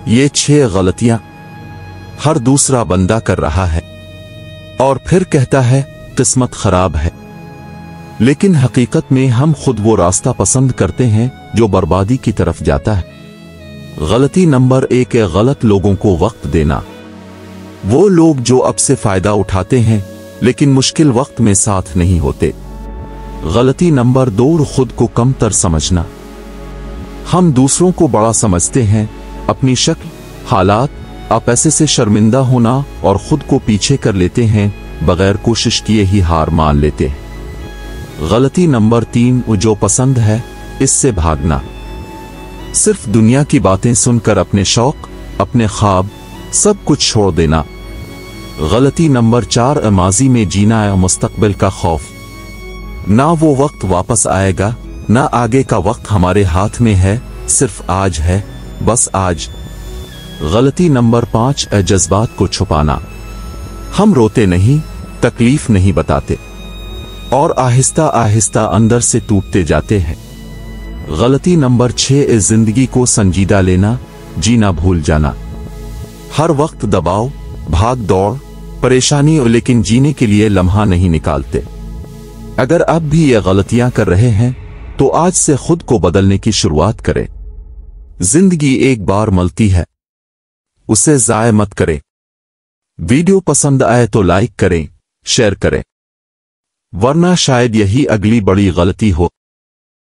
ये 6 गलतियां हर दूसरा बंदा कर रहा है और फिर कहता है किस्मत खराब है, लेकिन हकीकत में हम खुद वो रास्ता पसंद करते हैं जो बर्बादी की तरफ जाता है। गलती नंबर 1 है गलत लोगों को वक्त देना। वो लोग जो अब से फायदा उठाते हैं लेकिन मुश्किल वक्त में साथ नहीं होते। गलती नंबर 2 खुद को कमतर समझना। हम दूसरों को बड़ा समझते हैं, अपनी शक्ल, हालात, पैसे से शर्मिंदा होना और खुद को पीछे कर लेते हैं, बगैर कोशिश किए ही हार मान लेते हैं। गलती नंबर 3 जो पसंद है इससे भागना। सिर्फ दुनिया की बातें सुनकर अपने शौक, अपने ख्वाब, सब कुछ छोड़ देना। गलती नंबर 4 माजी में जीना है, मुस्तकबिल का खौफ। ना वो वक्त वापस आएगा, ना आगे का वक्त हमारे हाथ में है, सिर्फ आज है, बस आज। गलती नंबर 5 जज्बात को छुपाना। हम रोते नहीं, तकलीफ नहीं बताते और आहिस्ता आहिस्ता अंदर से टूटते जाते हैं। गलती नंबर 6 जिंदगी को संजीदा लेना, जीना भूल जाना। हर वक्त दबाव, भाग दौड़, परेशानी, लेकिन जीने के लिए लम्हा नहीं निकालते। अगर अब भी ये गलतियां कर रहे हैं तो आज से खुद को बदलने की शुरुआत करें। जिंदगी एक बार मिलती है, उसे ज़ाया मत करें। वीडियो पसंद आए तो लाइक करें, शेयर करें, वरना शायद यही अगली बड़ी गलती हो।